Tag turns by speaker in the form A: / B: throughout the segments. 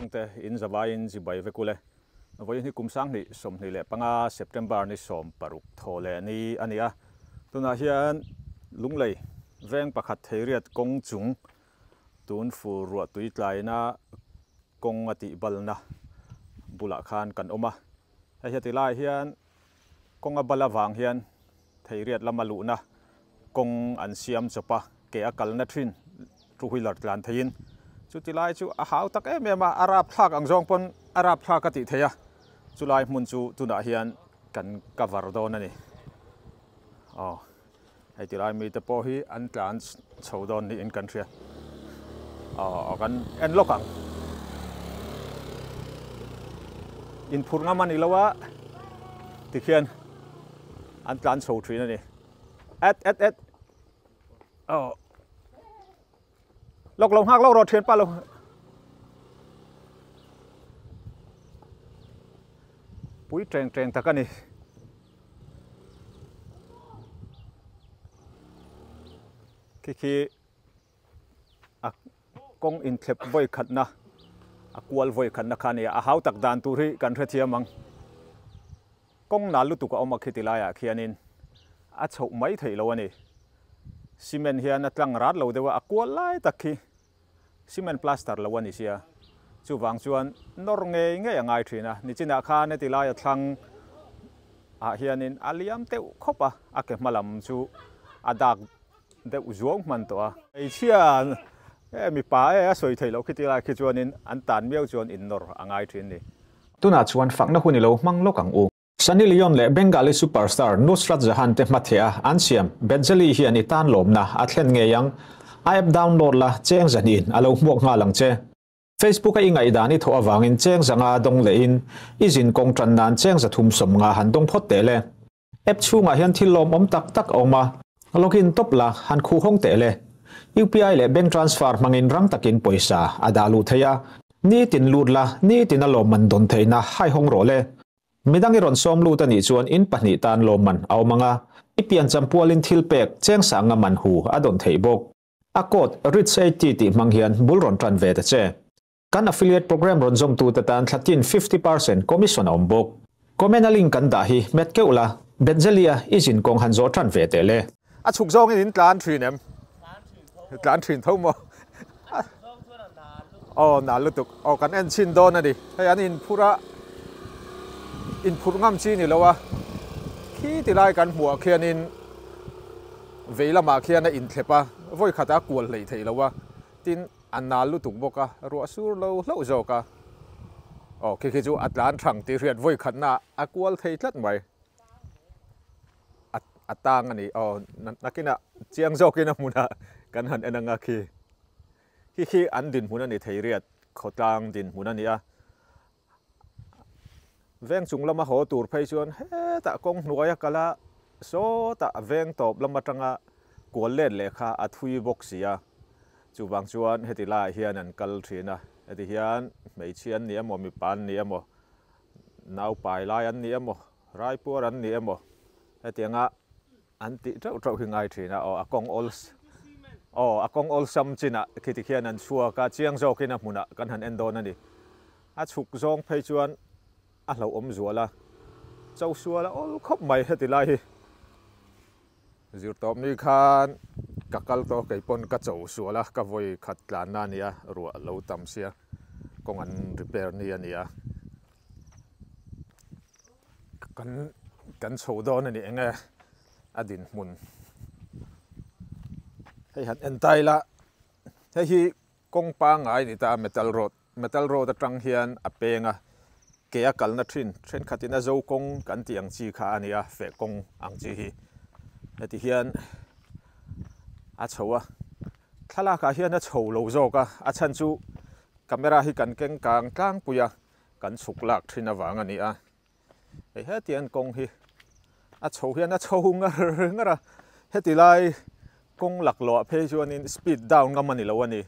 A: Kawng te in zawain zibai vekule voi ni kumsang ni som ni le panga September ni som paruk thole ni ania tuna hian lunglei veng pakhat theiriat kong chung tun fu ru tui tlaina kong ati balna bula khan kan oma heti lai hian konga bala wang hian theiriat lamalu na kong an siam chopa ke akal na thin two wheeler tlan thein chuti lai chu a hau tak em em arab thak ang jong pon arab thak ati theya chulai mun chu tuna hian kan cover don ani heti lai mi te po hi an tlan chodon ni in country kan en lokang in phurna mani lawa tikhian an tlan chho thin ani at lok long hak lo ro thian pa lo pui treng takani khi kong in thlep voi khatna akwal voi khatna khani a hau tak dan tur hi kan thre thiamang kong na lu tu ka oma khitilaya khianin a chho mai theilo ani cement hian atlang rat lo dewa akwal lai takhi cement plaster lo ani sia chu wang chuan nor nge angai thina ni china kha ne tilai athlang a hianin aliam teu khopa ake malam chu adak de uzuang man to a ei chia mi pa soi theilo khitilai khi chuanin an tan miau chuan in nor angai thin ni
B: tuna chuan fakna huni lo mang lokang u Sunny Leon le Bengali superstar Nusrat Jahan te mathea ansiam Benzeli hi ani tan lomna athlen nge yang app download la cheng zanin alo muak nga lang che Facebook a ingai dani tho awangin cheng zanga dong le in izin kong tran nan cheng za thum som nga han dong phot te le app chunga hian thilom om tak oma login top la han khu hong te le UPI le bank transfer mangin rang takin poisa adalu theya ni tin lut la ni tin alom man don theina hai hong ro le midang iron som lu tani chuan in pahni tan loman awmanga ipian champualin thilpek cheng sanga man hu adon theibok akot rich 80 ti manghian bulron tran ve ta che kan affiliate program ron jong tu tatan thlatin 50% commission ombok comment link kan da hi metkeula benzelia izin kong hanzo tran ve te le
A: a chuk jong in tlan thinem tlan thin thomo na lutuk kan en chin don ani hay anin pura in phurngam chi ni lowa khi tilai kan hua khianin veilama khiana in thlepa voi khata kual lei thei lowa tin anal lu tuk boka ro sur lo zoka khi chu atlan thang ti riat voi khatna akwal thei tlat mai atang ani nakina chiang zokina muna kan han enanga khi an din muna ni thei riat khotang din muna ni a veng chung lama ho tur phei chuan he ta kong hnuaya kala so ta veng top lama tanga kol len lekha athui boxia chu wang chuan heti la hian an kal thina heti hian mei chian ni amo mi pan ni amo nau pai lai an ni amo raipur an ni amo hetianga anti trau hingai thina akong ol sam china khiti khian an chua ka chiang zokina hmuna kan han endon ani a chuk zong phei chuan a lo om zuala chau suala ol khop mai heti lai hi zir top ni khan kakal to keipon ka chau suala ka voi khat tlan na nia ru lo tam sia kong an repair ni ania kan chho don ani enge adin mun hei han entai la hi kong pa ngai ni ta metal road atang hian apenga ke akal na thin khatina zo kong kan tiang chi kha ania fe kong ang chi hi heti hian a chowa thala ka hian a chho lo zoka a chan chu camera hi kan keng kang tlang puya kan chuklak thina wang ani a hetian kong hi a chho hian a chho ngara heti lai kong laklo phe chuanin speed down ngamani lo ani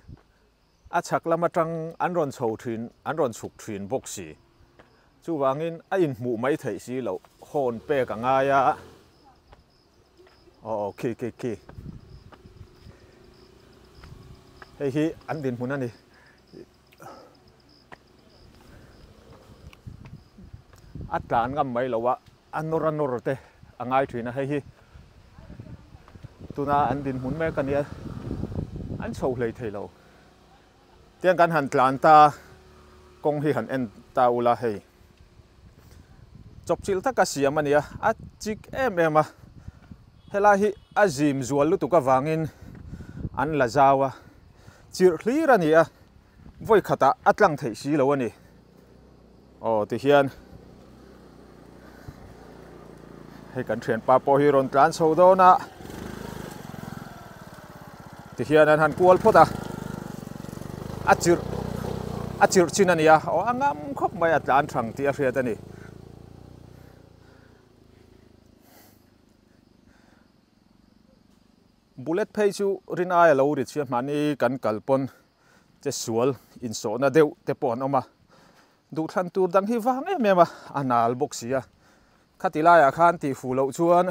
A: a chak lama tang an ron chho thin an ron chuk thin boxi chu wangin a in mu mai thei si lo hon pe ka nga ya ki hei hi an din mun ani a tlan ngam mai lo wa anor te angai thina hei hi tuna an din hun me kan ya an chho hlei thei lo tiang kan han tlan ta kong hi han en ta ula hei chop chil ta ka siam ania a chik em a helai hi azim zual lu tu ka wangin an la zawa chir hlir ania voi khata atlang thei si lo ani ti hian hei kan thian pa po hi ron tlan so do na ti hian an han kual phota achir chin ania angam khop mai atlan thang ti a hriat ani bullet phei chu rin ai lo ri chia mani kan kalpon che sual in so na deu te pon oma du than tur dang hi wang em anal boxia khatilaya khan ti fu lo chuan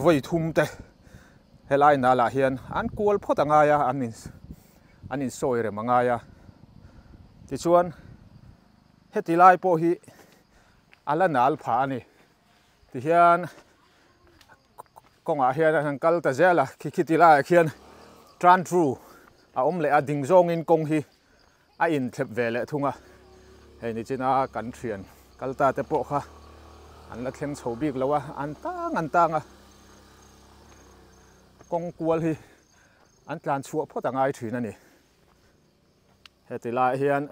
A: voi thum te helai na la hian an kual phota nga ya anin soi re manga ya ti chuan hetilai po hi ala nal pha ani ti hian konga hian an kal ta zela khitilai khian tran tru a le a ding zong in kong hi a in thlep vele thunga hei ni china kan thian kalta te po kha an la thleng chho bik lawa an tanga kong kual hi an tlan chuwa phota ngai thin ani hetila hian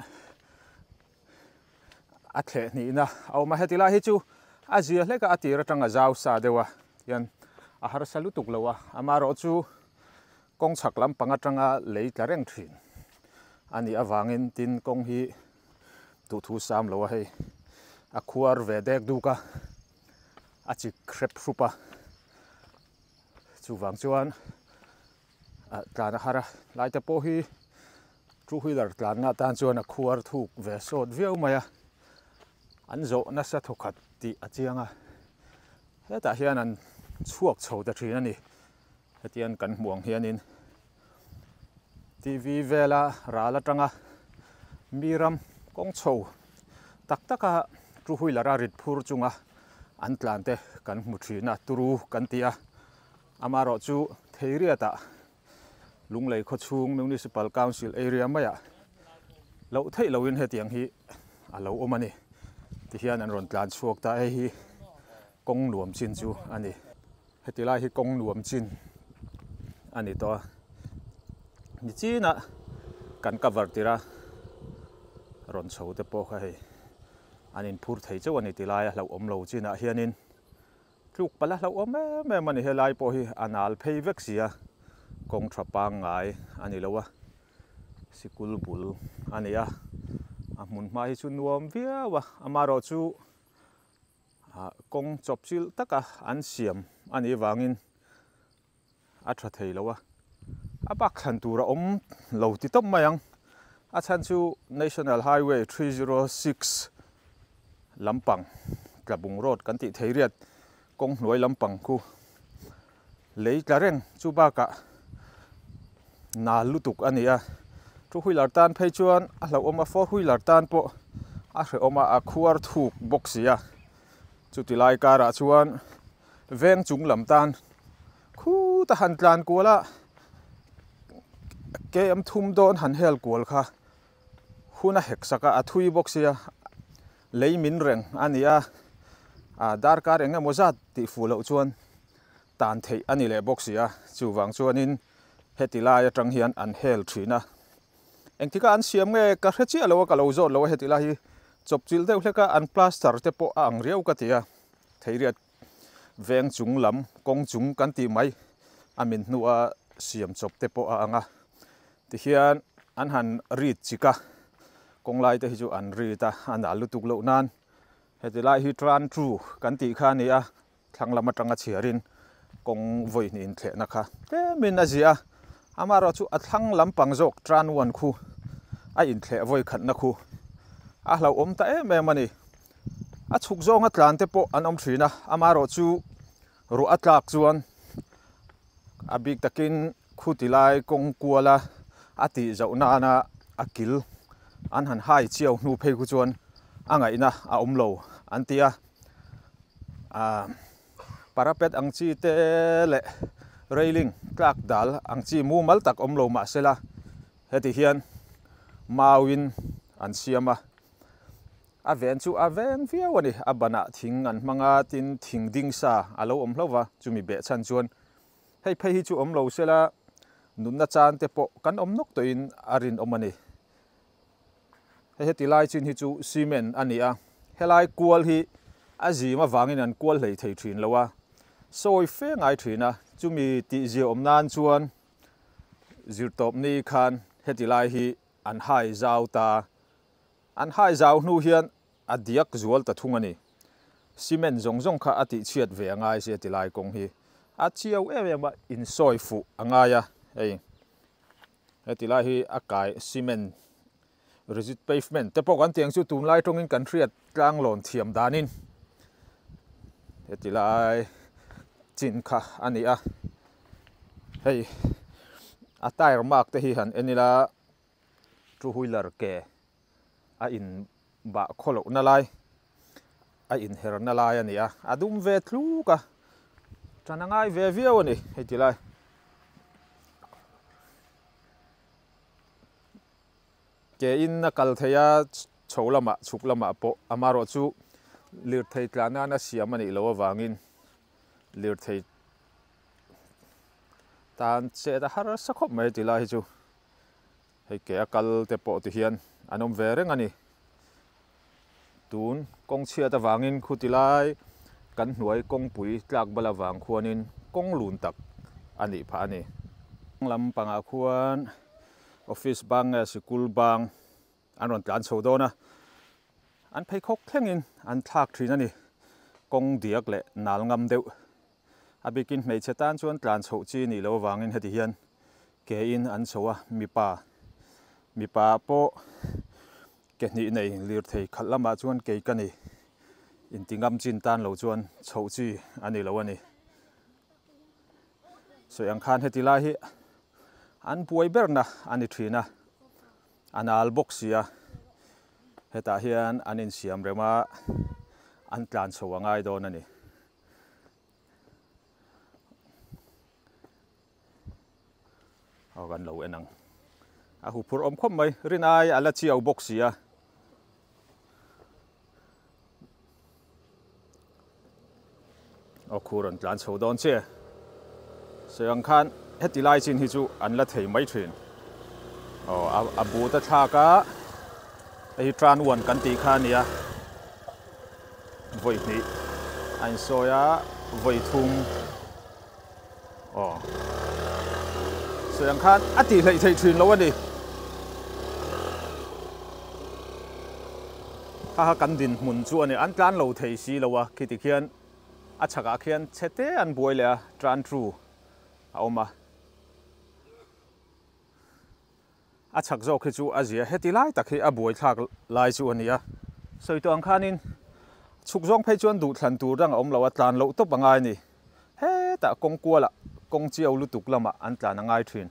A: a the ni na ma hetila hi chu a zia hleka atira tanga zaw sa dewa hian a har salu tuk lawa amaro chu kong chaklam pangatanga lei tlareng thin ani awangin tin kong hi tu thu sam lo hei a khuar ve dek duka a chi krep rupa chu wang chuan tlana hara lai te po hi two wheeler tlana tan chuan a khuar thuk ve sot viau maya an zo na sa thokhat ti achianga heta hian an chuak chho ta thin ani hetian kan muang hianin TV vela rala tanga miram kong chho tak taka two wheeler a rit phur chunga an tlante kan muthina turu kan tia amaro chu theiriata lunglei kho chung municipal council area maya lo thei loin hetiang hi alo omani ti hian an ron tlan chuak ta hi kong nuam chin chu ani hetilai hi kong nuam chin ani to ni china kan cover tira ron chho te po kha hei anin phur thei chaw ani tilai lo om lo china hianin tluk pala lo om me mani helai po hi anal phei vek sia kong thapa ngai ani lowa sikul bul ania amun mai chu nuam viawa amaro chu kong chopchil taka an siam ani wangin a tha thei lowa abak khan tura om lo ti top mayang a chan chu national highway 306 lampang tlabung road kan ti theiriat kong hnuai lampang khu lei tlareng chu ba ka na lutuk ania two wheeler tan phei chuan a hlo oma four wheeler tan po a hre oma a khuar thuk boxia chu tilai kara chuan veng chung lam tan khu ta han tlan kuala ke am thum don han hel kual kha huna hek saka a thui boxia leimin reng ania dar ka renga mozat ti fulo chuan tan thei ani le boxia chu wang chuanin hetilai atang hian an hel thina engtika an siam nge ka hrechi alo ka lo zot lo hetilai hi chopchil deuh hleka an plaster te po ang riau ka tia theiriat veng chung lam kong chung kan ti mai amin nuwa siam chop te po anga ti hian an han rit chika kong lai te hi chu an rita an alutuk lo nan hetilai hi tran tru kan ti kha ni a thlanglam atanga chiarin kong voi ni in the na kha te min azia amaro chu athlang lampang jok tran wan khu a in the voi khat na khu a hlo om ta em mani a chuk zong a tlan te po an om thina amaro chu ru atlak chuan abik takin khutilai kong kuala ati zo na akil an han hai chiau nu phei khu chuan angai na a omlo antia parapet ang chi te le railing tlak dal ang chi mu mal tak omlo ma sela heti hian mawin an siama aven chu aveng viawani abana thing an manga tin thing ding sa alo omlowa chumi be chan chuan hei phei hi chu omlo sela nunna chan te po kan omnok to in arin omani heti lai chin hi chu cement ania helai kual hi azima wangin an kual hlei thei thin lowa soi fe ngai thina chumi ti zia omnan chuan zirtop ni khan heti lai hi an hai zau ta an hai zau nu hian adiak zual ta thungani cement zong kha ati chiat ve angai se ti lai kong hi a chiau ema in soi fu angaya ei heti lai hi akai cement rigid pavement te pok an tiang chu tum lai tongin country at tlang lon thiam danin heti lai chin kha ani a hei a tire mark te hi han enila two wheeler ke a in ba kholo na lai a in her na lai ani a adum ve thlu ka chanangai ve viau ani heti lai ke in na kal theya cholama chuklama po amaro chu lir thei tlana na siam ani lo wangin lir thei tan che da har sakhop mai ti lai chu hei ke akal te po ti hian anom ve reng ani tun kong chia ta wangin khuti lai kan hnuai kong pui tlak bala wang khuanin kong lun tak ani pha ani lam panga khuan office bang school bang an ron tlan chodona an phei khok thlengin an thak thin ani kong diak le nal ngam deuh abikin mei chetan chuan tlan chho chi ni lo wangin heti hian ke in an chowa mipa po ke ni nei lir thei khalama chuan ke kani in tingam chin tan lo chuan chho chi ani lo ani so yang khan heti lai hi an puai berna ani thina anal boxia heta hian anin siam rema an tlan chowangai don ani awan lo enang a hu phur om khom mai rinai ala chiau boxia o khuron tlan chho don che so yang khan heti lai chin hi chu an la thei mai thin abu ta thaka ei tran wan kan ti kha nia voi ni an soya voi thum so yang khan ati hlei thei thin lo ani ha kan din mun chu ani an tlan lo thei si lowa khiti khian a chaka khian chete an boile a tran tru aoma a chak zo khi chu azia heti lai takhi a boi thak lai chu ania soi to ang khanin chuk zong phei chuan du thlan tur rang om lo a tlan lo to bangai ni he ta kong kuala kong chiau lu tuk lama an tlan angai thin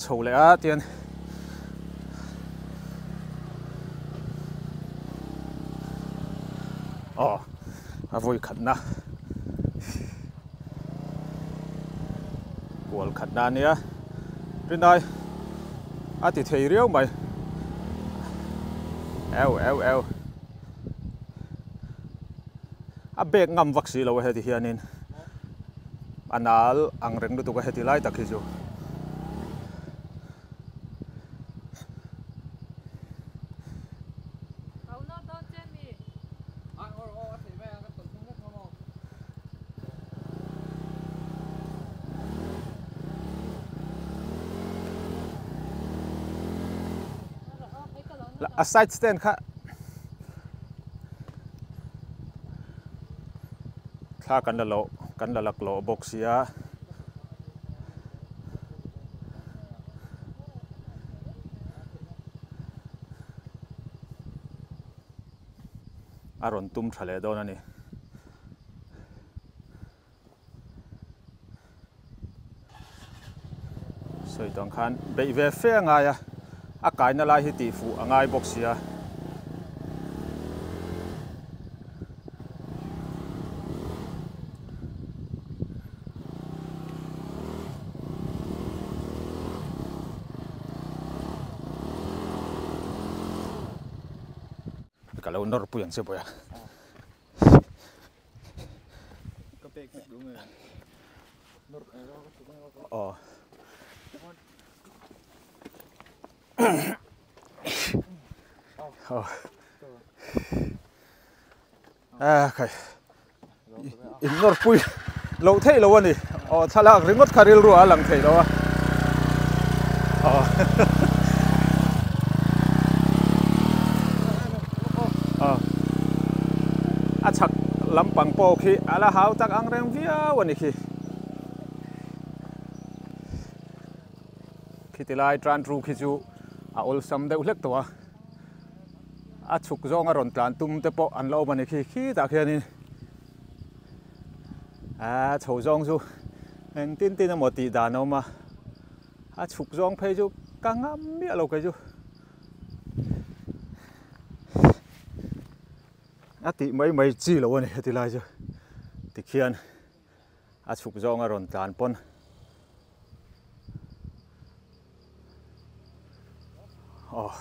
A: chole a tian a voi khat na kual khat na nia rinai ati thei riau mai eo a bek ngam vaksi lo heti hianin anal ang reng lu tu ka heti lai takhi chu a side stand kha kha kan la lak lo boxia aron tum thale don ani so soi tong khan be ve fe ngai a kai na lai hi ti fu angai box ya kalau nor pu yang se boya oh oh kai in nor pui lo thei lo ani oh thalak ringot kharil ru alang thei lo oh achak lampang po khi ala hau tak ang reng via wani khi tilai tran tru khi chu a ol sam deuh hlek towa a chuk zong a ron tlan tum te po an lo mani khi ta khianin a chho zong chu en tin tin mo ti da no ma a chuk zong phei chu kangam mi lo kai chu a ti mấy chi lo ani tilai chu ti khian a chuk zong a ron tlan pon oh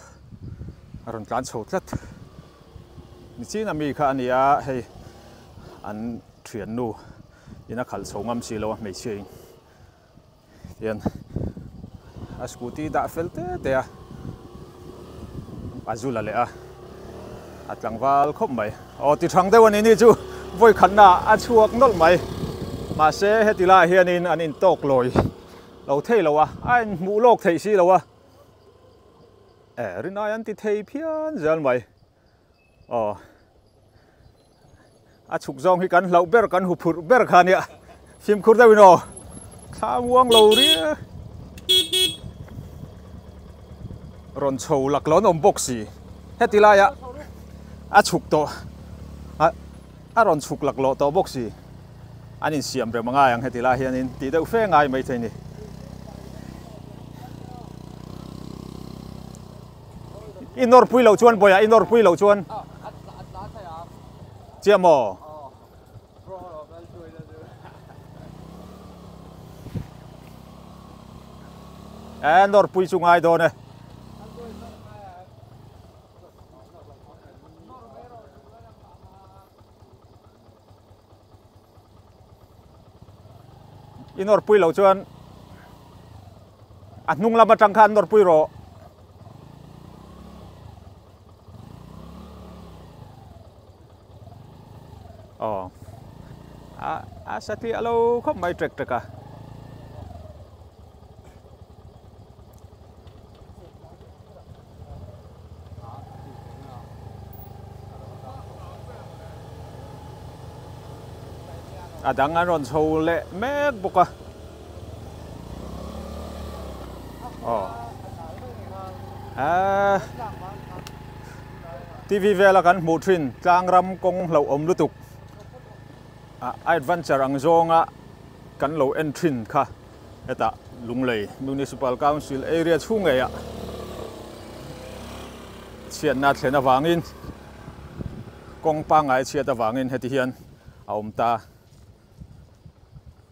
A: aron tlan chho tlat ni chin ami kha ania hei an thian nu ina khal chhongam chi lo mei ching yan a scooty da felte te a azula le a atlangwal khop mai o ti thang deuh ani ni chu voi khanna a chuak nol mai ma se hetila hianin an in tok loi lo thei lo a an mu lok thei si lo a rin ai an ti thei phian zal mai a chuk zong hi kan lau ber kan hu phur ber khania sim khur dawin o thawang lo ri ron chho lak lon om boxi hetilaya a chuk to a ron chuk lak lo to boxi anin siam re manga yang hetila hianin ti deuh fe ngai mai theini inor pui lo chuan boya inor pui lo chuan chiamo nor pui chu ngai do ne inor pui lo chuan nung lama tang khan nor pui ro sati alo khop mai trek treka adang an ron chho le mek boka TV vela kan mu thin tlang ram kong lo om lutuk adventure ang zonga kan lo entrin kha eta lunglei municipal council area chungeya chian na thlena wangin kong pa ngai chiata wangin heti hian aum ta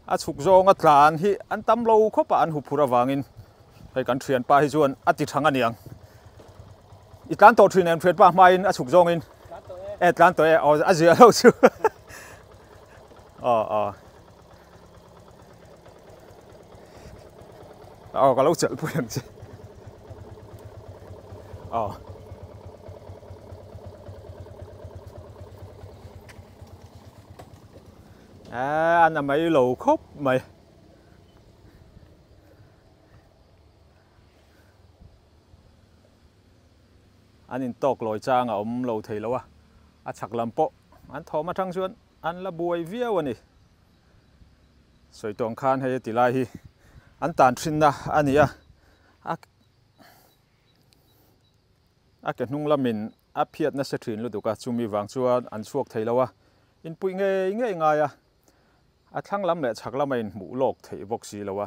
A: a chuk zonga tlan hi an tam lo khopa an hu phura wangin hei kan thian pa hi chuan ati thanga niang itlan to thin en thret pa main a chuk zongin tlan to a zia lo chu cái lâu chợ bùi chứ anh là mấy lầu khúc mày anh in tóc lồi trang ở ông lầu thầy lâu à chặt làm bộ anh thò mà trăng xuân anh là bùi vía vậy soi tong khan hay tỷ lai hi an tan thin na ania a ke hnung lamin a phiat na se thin lu duka chumi wang chuan an chuak thei lawa in pui nge ngai a thlang lam le chhak lamain mu lok thei boxi lawa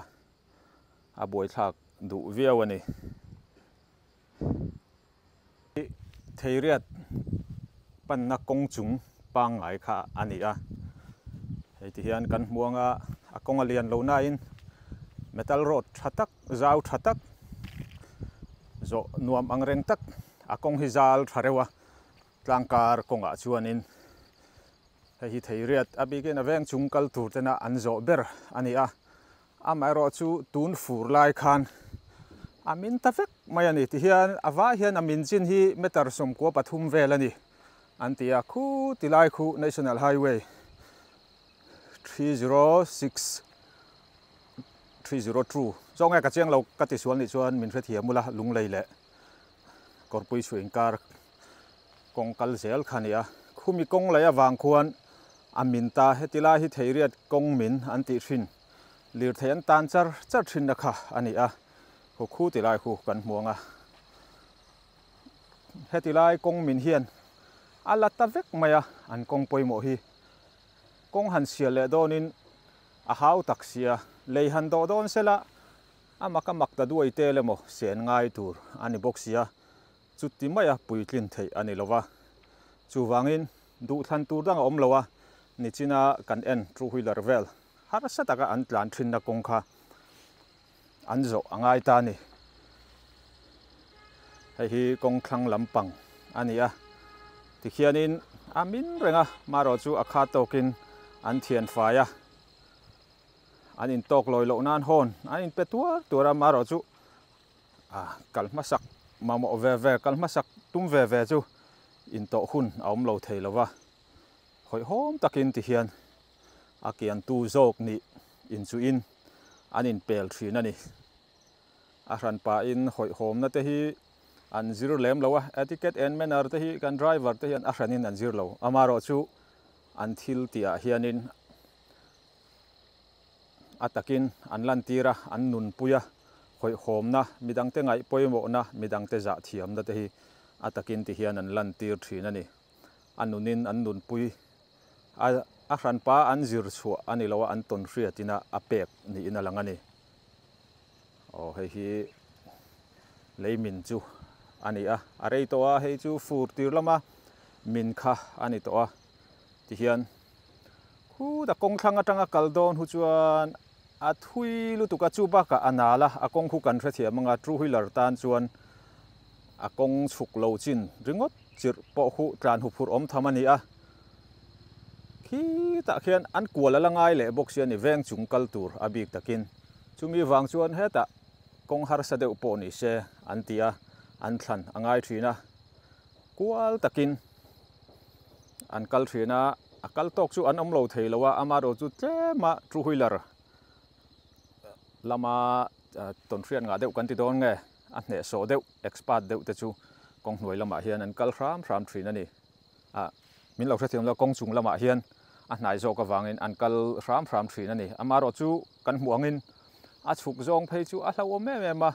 A: a boi thak đủ viêu anh thầy riết pan na công chúng bang ngai kha ani a hei ti hian kan muanga a kong alian lo na in metal rod thatak zau thatak zo nuam angreng tak a kong hi zal tharewa tlangkar konga chuanin hei thei riat abigin aveng chungkal tur tena an zo ber ani a amai ro chu tun fur lai khan amin tafek mai ani ti hian awa hian amin chin hi metar som ko pathum vel ani antia khu tilai khu national highway 306 302 zonga ka chiang lo ka ti sual ni chuan min thre thiamula lung lei le korpui suing kar kongkal zel khania khumi kong laya wang khuan amin ta hetila hi theiriat kong min anti thin lir thean tan char thin na kha ani a ko khu tilai khu kan muanga hetilai kong min hian ala ta vek maya an kong poimo hi kong han sia le donin a hau taksia lei han do don sela amaka makta duai te lemo sen ngai tur ani boxia chutti maya puitlin thei ani lova chuwangin du than tur dang om lowa nichina kan en two wheeler vel har sataka an tlan thin na kong kha anzo angai ta ni hei hi kong thlang lampang ania tikhianin amin renga maro chu akha tokin an thian faya an in tok loi lo nan hon an in petua tura maro chu kalmasak mamo ve ve kalmasak tum ve ve chu in to hun aum lo thei lova hoi hom takin tihian akian tu zok ni in chu in an in pel thin ani a ran pa in hoi hom na te hi an zero lem lowa etiquette and manner te hi kan driver te hian a ranin an zero lo amaro chu an thil tia hianin atakin an lan tira an nun puya hoi hom na midang te ngai poimo na midang te za thiam na te hi atakin ti hian an lan tir thin ani anunin an nun pui a ran pa an zir chu ani lowa an ton hriatina apek ni ina langani hei hi leimin chu ani a arei to a hei chu fur tir lama min kha ani to a ti hian khu da kong thlang atanga kaldon hu chuan a thui lu tuka chu ba ka anala a kong khu kan thre thiamanga two wheeler tan chuan a kong chuk lo chin ringot chir po khu tlan hu phur om thamani a khi ta khian an kuala langai le boxian ni veng chung kal tur abik takin chumi wang chuan heta kong har sa deuh po ni se antia an thlan angai thina kual takin an kal thina akal tok chu an omlo theilowa amaro chu tlema two wheeler lama ton frian nga deuh kan ti don nge a hne so deuh expert deuh te chu kong hnuai lama hian an kal ram thina ni min lo threthiam lo kong chung lama hian a hnai zo ka wangin an kal ram thina ni amaro chu kan hmuangin a chuk zong phei chu a hlo me me ma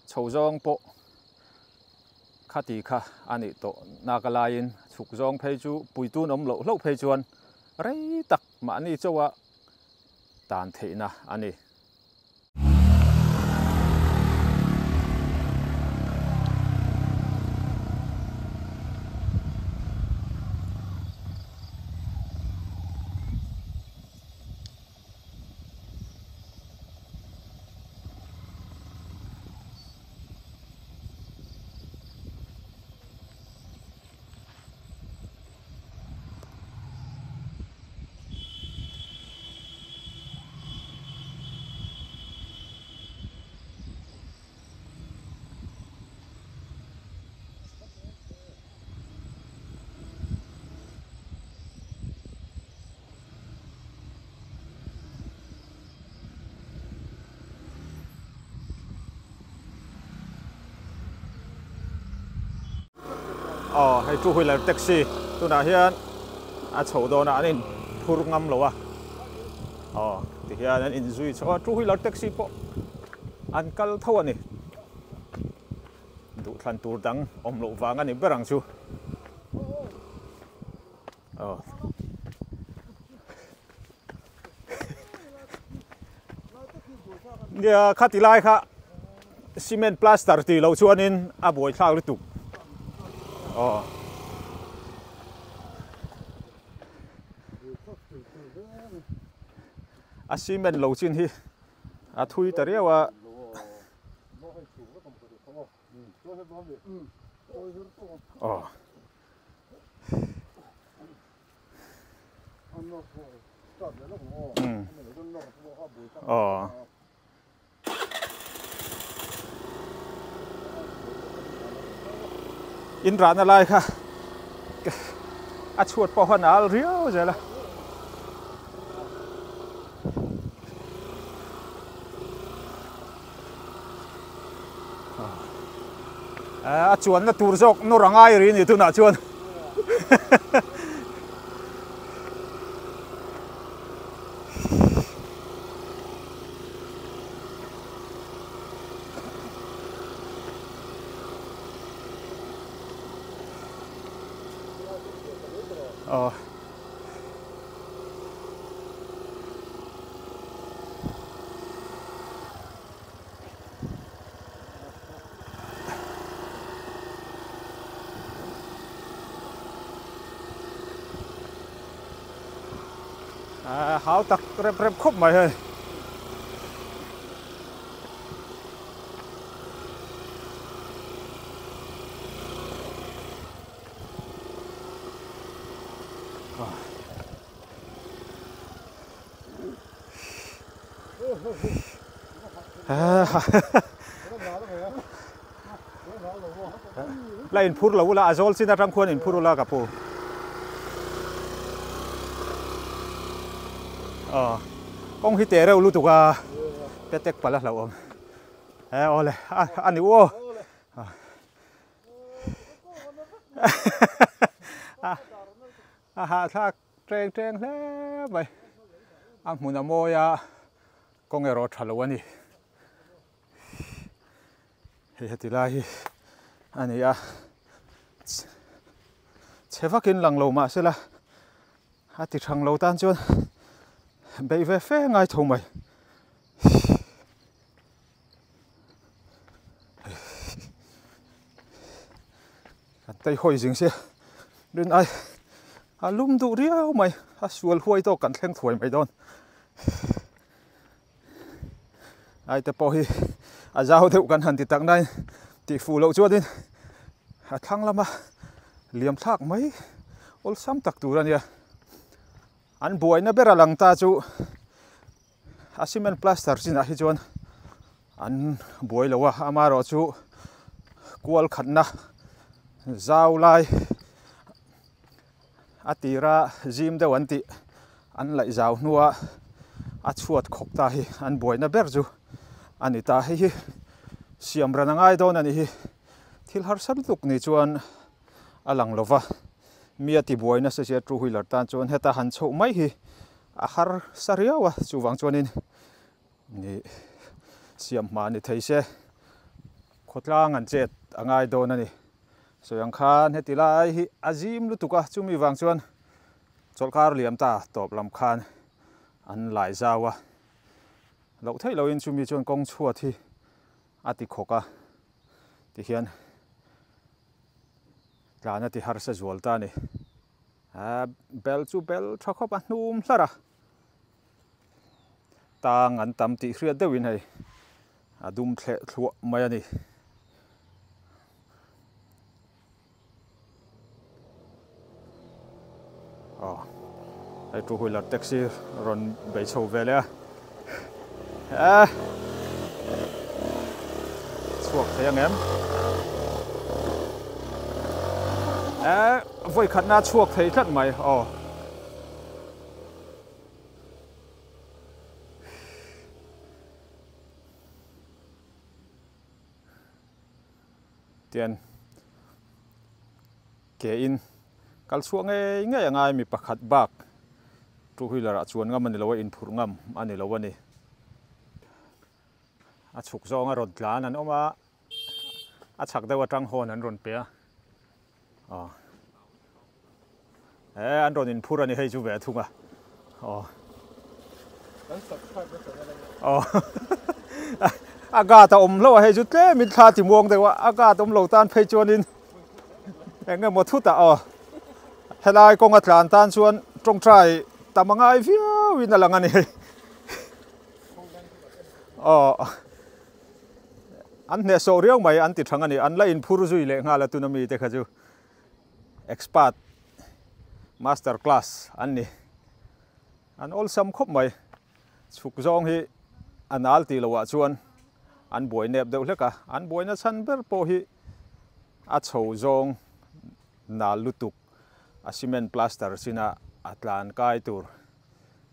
A: chho zong po khati kha ani to nakalain chuk zong phei chu puitun om lo hlo phei chuan rei tak ma ani chowa tan theina ani hay two wheeler taxi tuna hian a chho do na anin phur ngam lo a ti hian an in zui cho two wheeler taxi po an kal tho ani du thlan tur dang om lo wang ani berang chu dia khatilai kha cement plaster ti lo chuan in a boi thlang lu tuk a cement lo chin hi a thui ta rewa in ran alai kha a chuột po han al riau je la a chuan na tur jok no rangai ri ni tu na chuan háo tắc rep rep khúc mày hơi lại in phút lâu là azol xin ra trong khuôn in phút là cả po ông hít tè đâu lu tục à tét tét phải là lâu ông ole anh yêu thác treng treng thế vậy anh muốn làm mồi à con nghe rõ thật lâu anh đi thì lại anh ấy à chế phát kiến lăng lâu mà sẽ là thì thằng lâu tan chưa bây về phê ngay thùng mày tay hồi dính xe đến ai lum đủ riêu mày xuôi huay to cắn khen thổi mày đón ai tập bò hi giao theo cắn hẳn thì tặng này thì phủ lộ chúa đi thăng lắm à liềm thác mấy ôi xăm tặc tù ra nhỉ anh bùi nó biết là lăng ta chú cement plaster xin ai chuan anh bùi lâu à mà rồi chú qual khẩn na giao lai tira gym đâu anh tị anh lại giao nua chuột khóc ta hi anh bùi nó biết chú anh ta hi xiêm ra ngai đâu nè hi thil har sắp tục ni chuan alang lova mia ti bùi nó sẽ tru hui lợt tan chuan heta han chou mai hi har sariawa chu wang chuan in ni xiêm ma ni thei se khotlang an chet angai đâu nè soyang khan heti lai hi azim lu tuka chumi wang chuan cholkar liam ta top lam khan an lai zawa lo thei lo in chumi chuan kong chuat hi ati khoka ti hian tlana ti har sa zual ta ni bel chu bel thakop a hnum hlara tang an tam ti hriat deuhin hei adum thle thluah mai ani ai tru hui lar taxi ron bei chho vele a chuak thei angem voi khat na chuak thei thlat mai tiền kể in kal chuang nge nge ngai mi pakhat bak two wheeler chuan ngam ani lo in phur ngam ani lo ani a chuk zonga ron tlan an oma a chak dewa tang hon an ron pe an ron in phur ani hei chu ve thunga aga ta lo he jut le min tha ti muang de wa aga tom lo tan phei chuan in enge mo thu ta helai kong atlan tan chuan trong trai tamangai viu in alanga ni an ne so riau mai an ti thanga ni an la in phur zui le nga la tunami te khaju expert master class an ni an all sam khop mai chuk zong hi anal ti lowa chuan an boi nep deuh hleka an boi na chan ber po hi a chho zong na lutuk a cement plaster sina atlan kai tur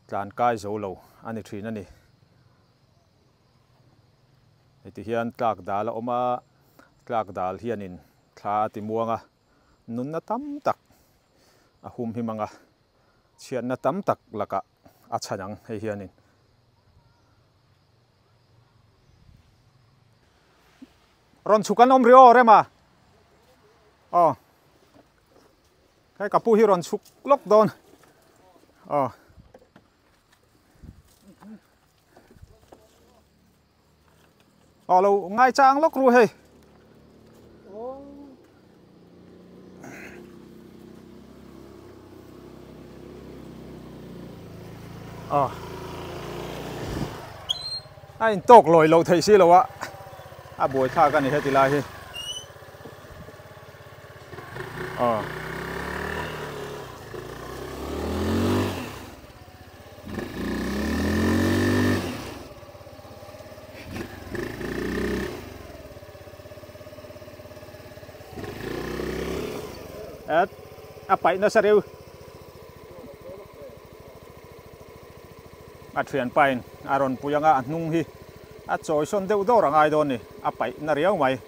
A: tlan kai zo lo ani thina ni eti hian tlak dal oma tlak dal hianin thla ti muanga nun na tam tak a hum hi manga chian na tam tak laka a chanang he hianin ron chukan om rio rema cái cặp pu hi ron chuk lok don lo ngai chang lok ru he anh tóc lồi lâu thấy xí lâu á buổi tha cái này hết thì lại hi apa nó sẽ rêu thuyền pain aron puyanga nung hi choi son deuh dor angai don ni apai na riau mai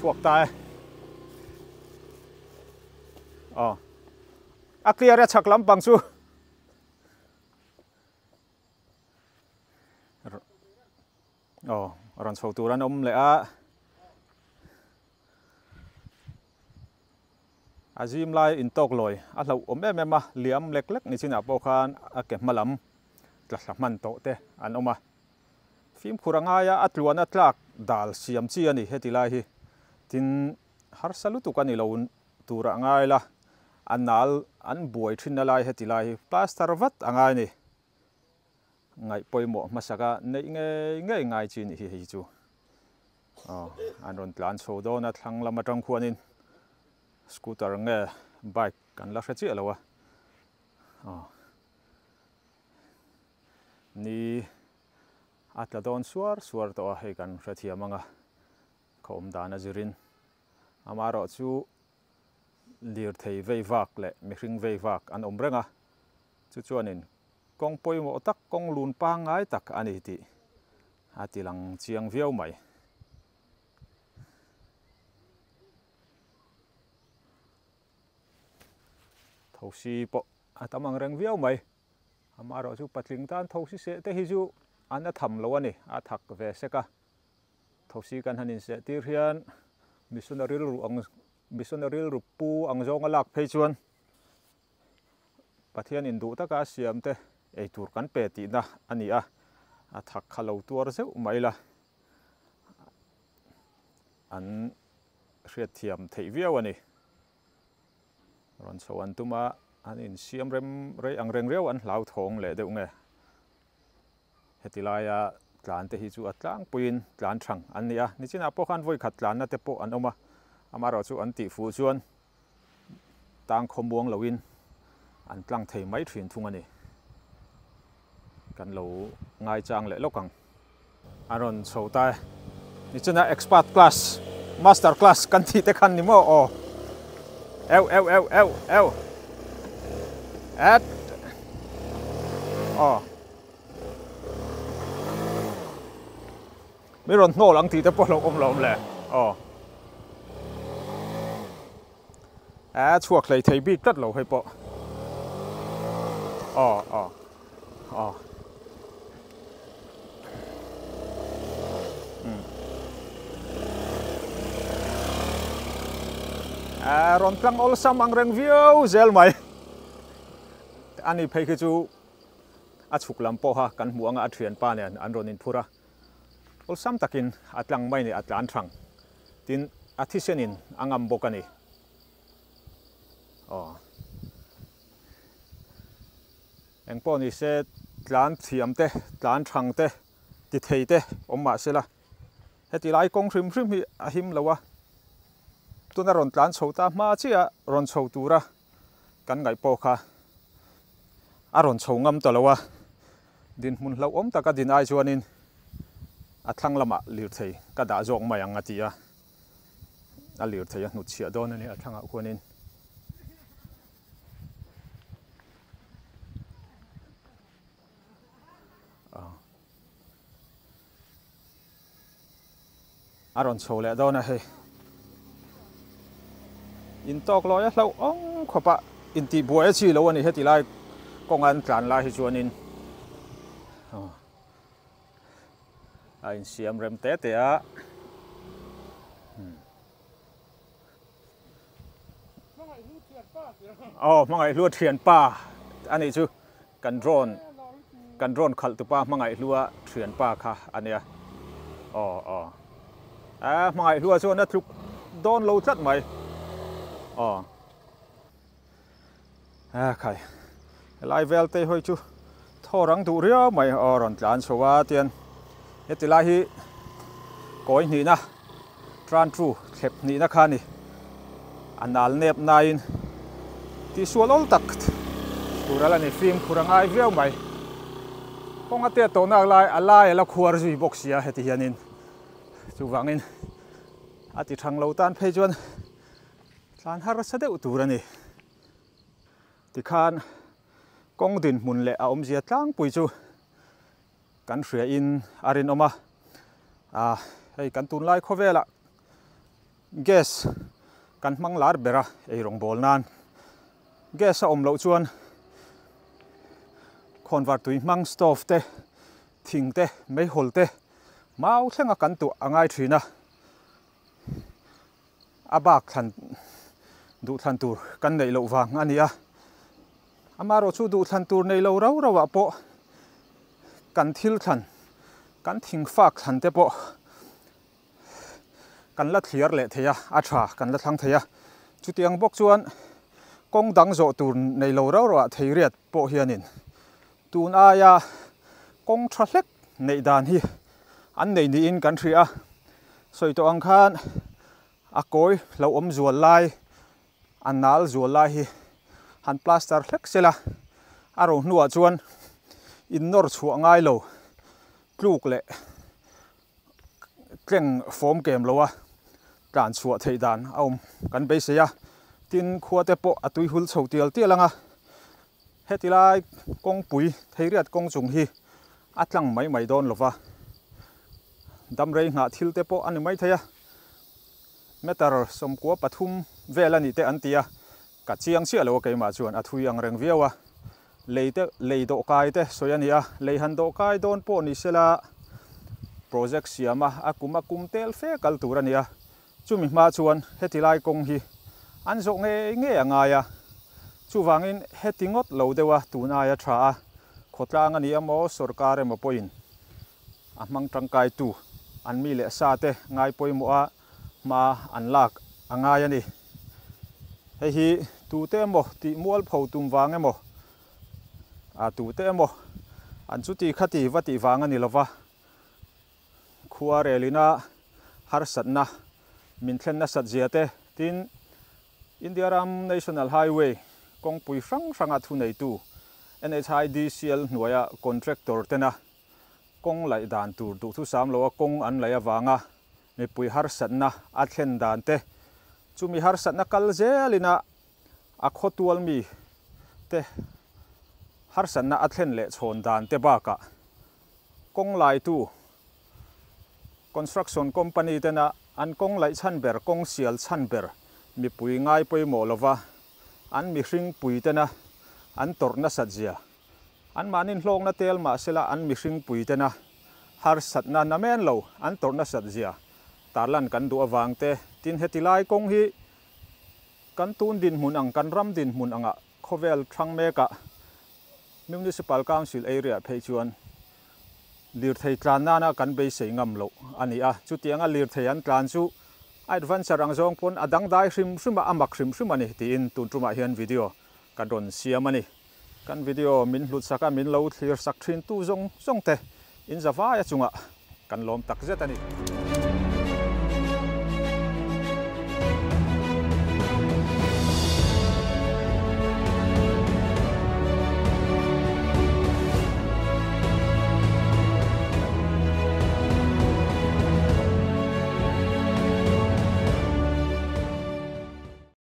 A: chuộc tai clear ra chak lam pang chu ron chho turan om le azim lai in tok loi a hlo om em em liam lek lek ni china po khan a ke malam tla man to te an oma phim khuranga ya atluan atlak dal siam chi ani hetilai hi tin har salutu kan ilon tura ngai la anal an buai thin lai hetilai hi plaster vat angai ni ngai poimo masaka nei nge ngai chin hi chu an ron tlan so do na thlang lama tang khuanin scooter nge bike kan la hrechi alowa ni atla don suar to he kan hrethi amanga khom dana zirin amaro chu lir thei veivak le mihring veivak an omrenga chu chuanin kong poimo tak kong lun pa ngai tak ani ti atilang chiang viau mai thosi po atamang reng viau mai amaro chu patling tan thosi se te hi chu an a tham lo ani a thak ve seka thosi kan hanin se tir hian missionary ru pu ang zong alak phei chuan pathian in du taka siam te ei tur kan pe ti na ani a thak khalo tur zeu maila an hriat thiam thei viau ani ron soan tuma an in siam rem rei ang reng reu an hlau thong le deuh nge hetilaya tlan te hi chu atlang puin tlan thang an nia ni china po khan voi khat tlan na te po an oma amaro chu an ti fu chuan tang khombuang loin an tlang thei mai thin thung ani kan lo ngai chang le lokang aron chhota ni chana expert class master class kan thi te khan ni mo ew at mi ron no lang ti te po lo om lom le chuak lei thei bi tlat lo hei po ron tlang ol sam ang reng view zel mai ani phei khi chu a chuk lam po ha kan mu anga a thian pa ne an ron in phura ol sam takin atlang mai ni atlan thang tin athisenin angam bokani eng po ni se tlan thiam te tlan thang te titih te omma sela heti lai kong hrim hrim hi a him lawa tuna ron tlan chhota ma chia ron chho tura kan ngai po kha a ron chho ngam to lawa din mun hlo om taka din ai chuanin a thlang lama lir thei ka da jong mai anga tia a lir thei a hnut chia don ani a thanga khuanin a ron chho le don a hei in tok loya hlo ong khopa in ti buai chi lo ani heti lai kong an tlan lai hi chuanin a in siam rem te te a mangai lu thian pa ani chu kan drone khal tu pa mangai lua thian pa kha ania mangai lua chu na thuk don lo chat mai khai lai vel te hoi chu thorang du ria mai ron tlan chowa tian heti lai hi koi ni na tran tru khep ni na khani anal nep nain ti sual ol tak turala ni film khurangai veu mai konga te to na lai alai la khuar zui boxia heti hianin chu wangin ati thang lo tan phei chuan tlan har sa de uturani ti khan kong din mun le a om zia tlang pui chu kan hria in arin oma hei kan tun lai khovela gas kan mang lar bera ei rong bol nan gas a om lo chuan convert tui mang stove te thing te mei hol te mau thlenga kan tu angai thina abak than du than tur kan nei lo wang ania amaro chu du than tur nei lo rau rawa po kan thil than kan thing fak than te po kan la thliar le theya a tha kan la thlang theya chu tiang bok chuan kong dang zo tur nei lo rau rawa thei riat po hianin tun aya kong thalek nei dan hi an nei ni in kan thria soi to ang khan a koi lo om zual lai anal zual lai hi han plaster hlek sela aro nuwa chuan in nor chuwa ngai lo kluk le kleng form kem lowa tlan chuwa thei dan aum kan be se ya tin khuate po atui hul chho tial tialanga hetilai kong pui theiriat kong chung hi atlang mai mai don lova dam rei nga thil te po ani mai theya metar som ko pathum velani te antia ka chiang sia lo ke ma chuan athui ang reng viawa leite leido kai te soyania leihan do kai don po ni sela project siama akuma kumtel fe kal turania chumi ma chuan hetilai kong hi anzo nge anga ya chuwangin hetingot lo dewa tuna ya tha khotlang ani amo sarkar emo point amang tangkai tu anmi le sa te ngai poimo a ma anlak anga ya ni hi tu te mo ti mual phau tum wang emo tu te mo an chu ti khati wati wang ani lova khuwa relina har satna min thlen na sat ziate tin India Ram National Highway kong pui frang franga thu nei tu NHIDCL nuaya contractor tena kong lai dan tur tu thu sam lo kong an lai awanga me pui har satna a thlen dan te chumi har satna kal zelina a khotual mi te har satna a thlen le chhon dan te baka kong lai tu construction company tena an kong lai chan ber kong sial chan ber mi pui ngai poi mo lova an mi hring pui tena an torna sajia an manin hlong na tel ma sela an mi hring pui tena har satna na men lo an torna sajia tarlan kan du awang te tin hetilai kong hi kan tun din mun ang kan ram din mun anga khovel thang meka municipal council area phei chuan lir thei tlan na kan be sei ngam lo ani a chu tianga lir thei an tlan chu adventure ang zong pon adang dai hrim hrim amak hrim hrim ani ti in tun tuma hian video kan ron siam ani kan video min hlut saka min lo clear sak thin tu zong zong te in zawa ya chunga kan lom tak zet ani